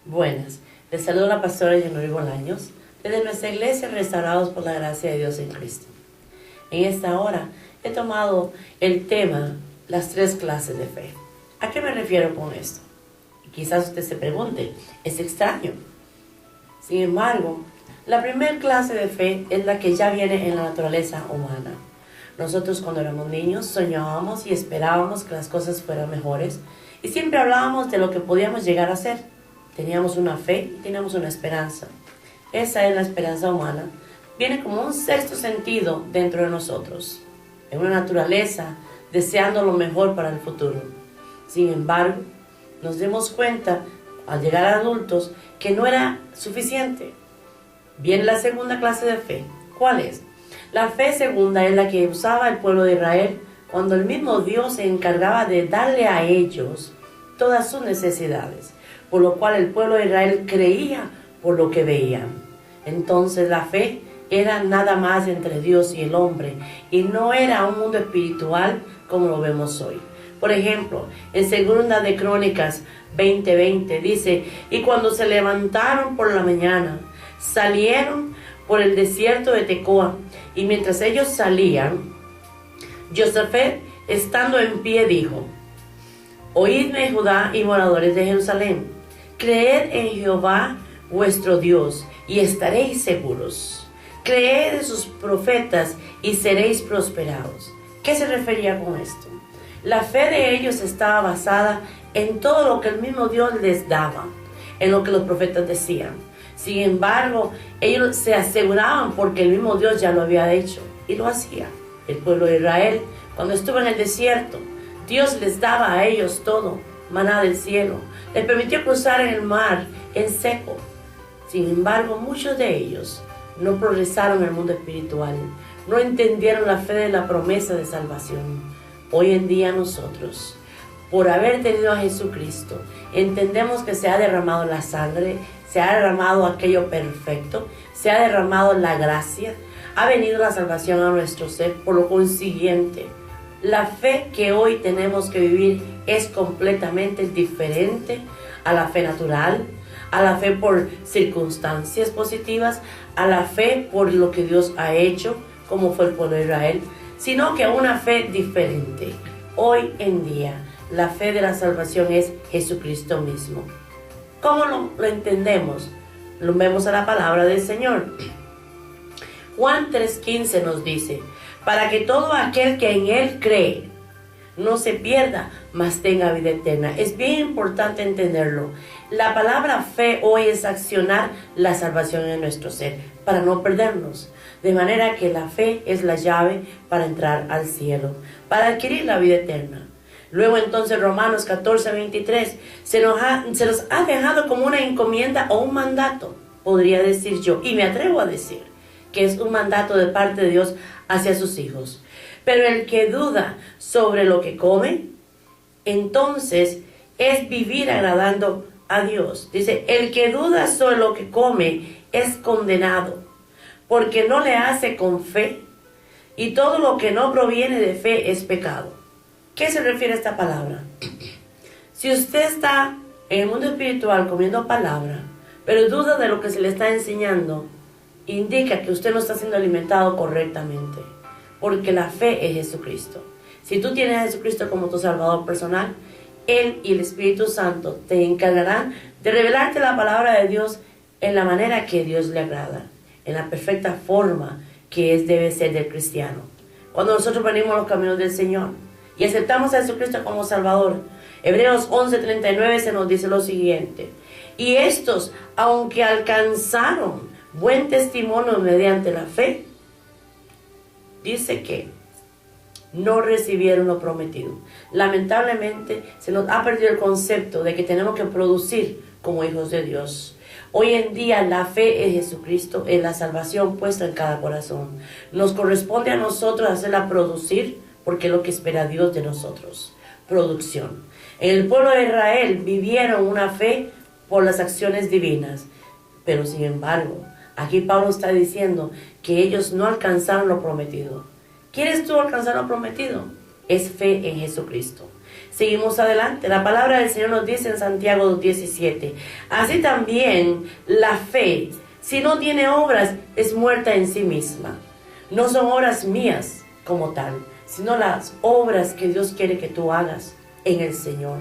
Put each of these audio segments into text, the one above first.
Buenas, les saluda la pastora Yanuri Bolaños desde nuestra iglesia Restaurados por la Gracia de Dios en Cristo. En esta hora he tomado el tema, las 3 clases de fe. ¿A qué me refiero con esto? Quizás usted se pregunte, es extraño. Sin embargo, la primera clase de fe es la que ya viene en la naturaleza humana. Nosotros cuando éramos niños soñábamos y esperábamos que las cosas fueran mejores y siempre hablábamos de lo que podíamos llegar a ser. Teníamos una fe y teníamos una esperanza. Esa es la esperanza humana. Viene como un sexto sentido dentro de nosotros, en una naturaleza deseando lo mejor para el futuro. Sin embargo, nos dimos cuenta al llegar a adultos que no era suficiente. Viene la segunda clase de fe. ¿Cuál es? La fe segunda es la que usaba el pueblo de Israel cuando el mismo Dios se encargaba de darle a ellos todas sus necesidades, por lo cual el pueblo de Israel creía por lo que veían. Entonces la fe era nada más entre Dios y el hombre y no era un mundo espiritual como lo vemos hoy. Por ejemplo, en 2 de Crónicas 20:20 dice: y cuando se levantaron por la mañana, salieron por el desierto de Tecoa, y mientras ellos salían, Josafat, estando en pie, dijo: oídme, Judá y moradores de Jerusalén, creed en Jehová vuestro Dios y estaréis seguros. Creed en sus profetas y seréis prosperados. ¿Qué se refería con esto? La fe de ellos estaba basada en todo lo que el mismo Dios les daba, en lo que los profetas decían. Sin embargo, ellos se aseguraban porque el mismo Dios ya lo había hecho y lo hacía. El pueblo de Israel, cuando estuvo en el desierto, Dios les daba a ellos todo, maná del cielo. Les permitió cruzar en el mar en seco. Sin embargo, muchos de ellos no progresaron en el mundo espiritual, no entendieron la fe de la promesa de salvación. Hoy en día nosotros, por haber tenido a Jesucristo, entendemos que se ha derramado la sangre, se ha derramado aquello perfecto, se ha derramado la gracia, ha venido la salvación a nuestro ser. Por lo consiguiente, la fe que hoy tenemos que vivir es completamente diferente a la fe natural, a la fe por circunstancias positivas, a la fe por lo que Dios ha hecho, como fue el pueblo de Israel, sino que a una fe diferente. Hoy en día, la fe de la salvación es Jesucristo mismo. ¿Cómo lo entendemos? Lo vemos a la palabra del Señor. Juan 3:15 nos dice: para que todo aquel que en Él cree no se pierda, mas tenga vida eterna. Es bien importante entenderlo. La palabra fe hoy es accionar la salvación en nuestro ser, para no perdernos. De manera que la fe es la llave para entrar al cielo, para adquirir la vida eterna. Luego entonces Romanos 14:23 se nos ha dejado como una encomienda o un mandato, podría decir yo, y me atrevo a decir que es un mandato de parte de Dios hacia sus hijos. Pero el que duda sobre lo que come, entonces es vivir agradando a Dios. Dice: el que duda sobre lo que come es condenado, porque no le hace con fe, y todo lo que no proviene de fe es pecado. ¿Qué se refiere a esta palabra? Si usted está en el mundo espiritual comiendo palabra, pero duda de lo que se le está enseñando, indica que usted no está siendo alimentado correctamente, porque la fe es Jesucristo. Si tú tienes a Jesucristo como tu Salvador personal, Él y el Espíritu Santo te encargarán de revelarte la palabra de Dios en la manera que Dios le agrada, en la perfecta forma que debe ser del cristiano. Cuando nosotros venimos a los caminos del Señor y aceptamos a Jesucristo como Salvador, Hebreos 11:39 se nos dice lo siguiente: y estos, aunque alcanzaron buen testimonio mediante la fe, dice que no recibieron lo prometido. Lamentablemente se nos ha perdido el concepto de que tenemos que producir como hijos de Dios. Hoy en día la fe en Jesucristo es la salvación puesta en cada corazón. Nos corresponde a nosotros hacerla producir, porque es lo que espera Dios de nosotros. Producción. En el pueblo de Israel vivieron una fe por las acciones divinas, pero sin embargo, aquí Pablo está diciendo que ellos no alcanzaron lo prometido. ¿Quieres tú alcanzar lo prometido? Es fe en Jesucristo. seguimos adelante. La palabra del Señor nos dice en Santiago 2:17, así también la fe, si no tiene obras, es muerta en sí misma. No son obras mías como tal, sino las obras que Dios quiere que tú hagas en el Señor.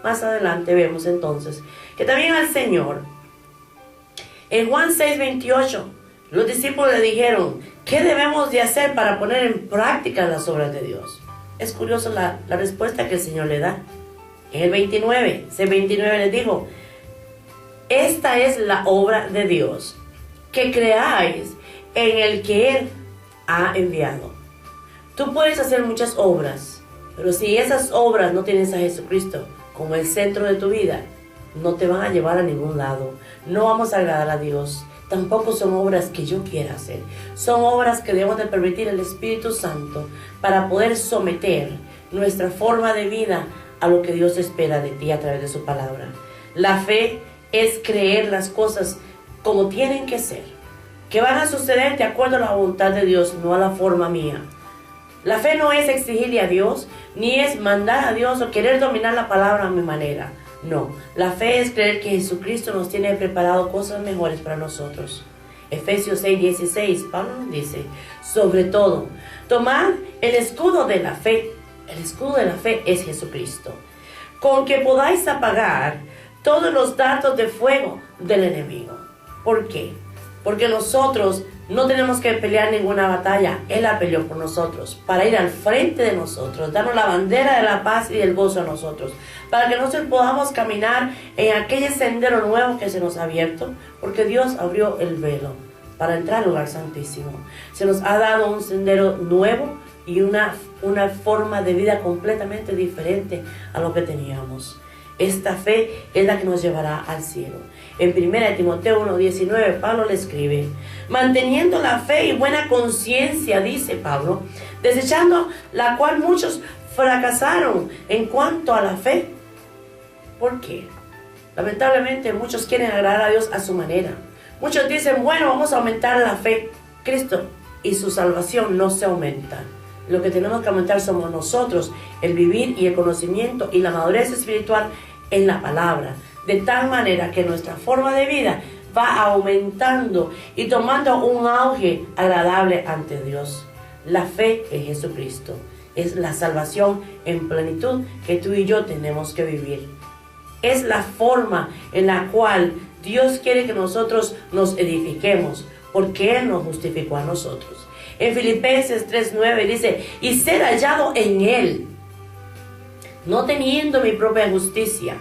Más adelante vemos entonces que también al Señor, en Juan 6:28, los discípulos le dijeron, ¿qué debemos de hacer para poner en práctica las obras de Dios? Es curioso la respuesta que el Señor le da. En el 29, C29 les dijo, esta es la obra de Dios, que creáis en el que Él ha enviado. Tú puedes hacer muchas obras, pero si esas obras no tienes a Jesucristo como el centro de tu vida, no te van a llevar a ningún lado. No vamos a agradar a Dios. Tampoco son obras que yo quiera hacer. Son obras que debemos de permitir al Espíritu Santo para poder someter nuestra forma de vida a lo que Dios espera de ti a través de su palabra. La fe es creer las cosas como tienen que ser, que van a suceder de acuerdo a la voluntad de Dios, no a la forma mía. La fe no es exigirle a Dios, ni es mandar a Dios o querer dominar la palabra a mi manera. No, la fe es creer que Jesucristo nos tiene preparado cosas mejores para nosotros. Efesios 6:16, Pablo nos dice, sobre todo, tomad el escudo de la fe. El escudo de la fe es Jesucristo, con que podáis apagar todos los dardos de fuego del enemigo. ¿Por qué? Porque nosotros no tenemos que pelear ninguna batalla. Él la peleó por nosotros, para ir al frente de nosotros, darnos la bandera de la paz y del gozo a nosotros, para que nosotros podamos caminar en aquel sendero nuevo que se nos ha abierto, porque Dios abrió el velo para entrar al lugar santísimo. Se nos ha dado un sendero nuevo y una forma de vida completamente diferente a lo que teníamos. Esta fe es la que nos llevará al cielo. En 1 Timoteo 1:19, Pablo le escribe, manteniendo la fe y buena conciencia, dice Pablo, desechando la cual muchos fracasaron en cuanto a la fe. ¿Por qué? Lamentablemente muchos quieren agradar a Dios a su manera. Muchos dicen, bueno, vamos a aumentar la fe. Cristo y su salvación no se aumentan. Lo que tenemos que aumentar somos nosotros, el vivir y el conocimiento y la madurez espiritual en la palabra, de tal manera que nuestra forma de vida va aumentando y tomando un auge agradable ante Dios. La fe en Jesucristo es la salvación en plenitud que tú y yo tenemos que vivir. Es la forma en la cual Dios quiere que nosotros nos edifiquemos, porque Él nos justificó a nosotros. En Filipenses 3:9 dice, y ser hallado en Él, no teniendo mi propia justicia,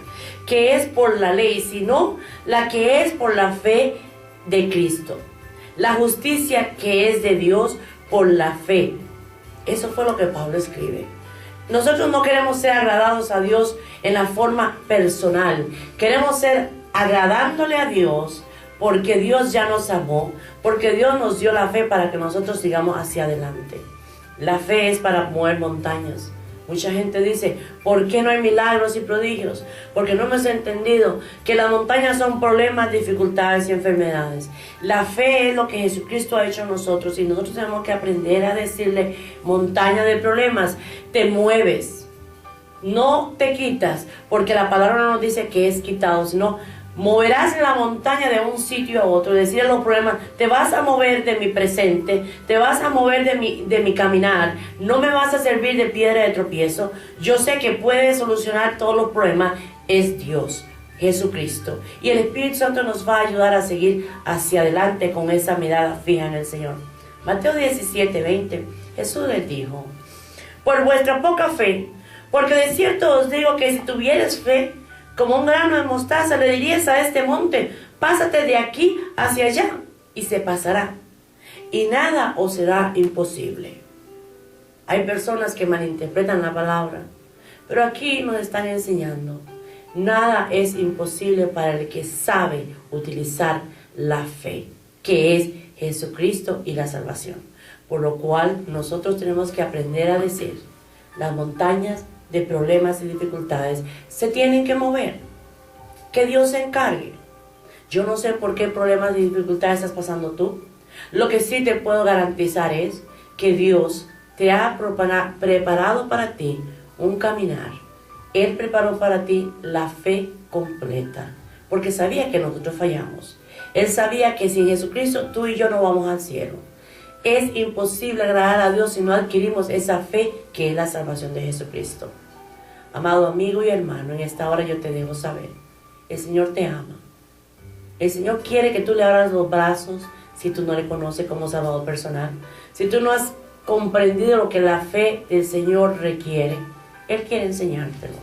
que es por la ley, sino la que es por la fe de Cristo. La justicia que es de Dios por la fe. Eso fue lo que Pablo escribe. Nosotros no queremos ser agradados a Dios en la forma personal. Queremos ser agradándole a Dios porque Dios ya nos amó, porque Dios nos dio la fe para que nosotros sigamos hacia adelante. La fe es para mover montañas. Mucha gente dice, ¿por qué no hay milagros y prodigios? Porque no hemos entendido que las montañas son problemas, dificultades y enfermedades. La fe es lo que Jesucristo ha hecho en nosotros y nosotros tenemos que aprender a decirle, montaña de problemas, te mueves, no te quitas, porque la palabra no nos dice que es quitado, sino moverás la montaña de un sitio a otro. Decirle a los problemas, te vas a mover de mi presente, te vas a mover de mi caminar, no me vas a servir de piedra de tropiezo. Yo sé que puede solucionar todos los problemas, es Dios, Jesucristo. Y el Espíritu Santo nos va a ayudar a seguir hacia adelante con esa mirada fija en el Señor. Mateo 17:20, Jesús les dijo, por vuestra poca fe, porque de cierto os digo que si tuvieres fe, como un grano de mostaza, le dirías a este monte, pásate de aquí hacia allá, y se pasará, y nada os será imposible. Hay personas que malinterpretan la palabra, pero aquí nos están enseñando, nada es imposible para el que sabe utilizar la fe, que es Jesucristo y la salvación. Por lo cual nosotros tenemos que aprender a decir, las montañas de problemas y dificultades se tienen que mover, que Dios se encargue. Yo no sé por qué problemas y dificultades estás pasando tú. Lo que sí te puedo garantizar es que Dios te ha preparado para ti un caminar Él preparó para ti la fe completa, porque sabía que nosotros fallamos. Él sabía que sin Jesucristo tú y yo no vamos al cielo. Es imposible agradar a Dios si no adquirimos esa fe que es la salvación de Jesucristo. Amado amigo y hermano, en esta hora yo te dejo saber, el Señor te ama. El Señor quiere que tú le abras los brazos si tú no le conoces como Salvador personal. Si tú no has comprendido lo que la fe del Señor requiere, Él quiere enseñártelo.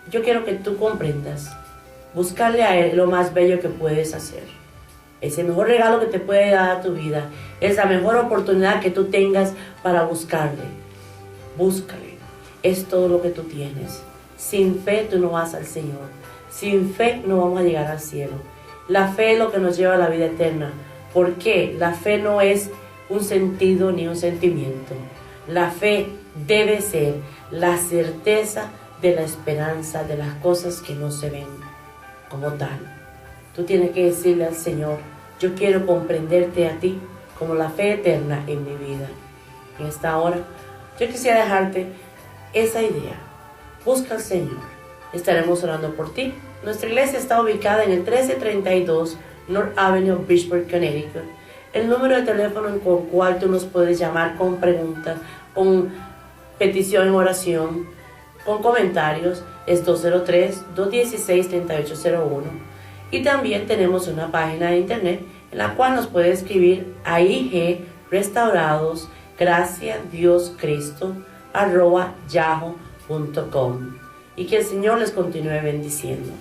Yo quiero que tú comprendas. Buscarle a Él lo más bello que puedes hacer. Es el mejor regalo que te puede dar a tu vida. Es la mejor oportunidad que tú tengas para buscarle. Búscale. Es todo lo que tú tienes. Sin fe tú no vas al Señor. Sin fe no vamos a llegar al cielo. La fe es lo que nos lleva a la vida eterna. ¿Por qué? La fe no es un sentido ni un sentimiento. La fe debe ser la certeza de la esperanza de las cosas que no se ven como tal. Tú tienes que decirle al Señor, yo quiero comprenderte a ti como la fe eterna en mi vida. En esta hora, yo quisiera dejarte esa idea. Busca al Señor. Estaremos orando por ti. Nuestra iglesia está ubicada en el 1332 North Avenue, Bridgeport, Connecticut. El número de teléfono con el cual tú nos puedes llamar con preguntas, con petición en oración, con comentarios es 203-216-3801. Y también tenemos una página de internet en la cual nos puede escribir a igRestaurados@yahoo.com. Y que el Señor les continúe bendiciendo.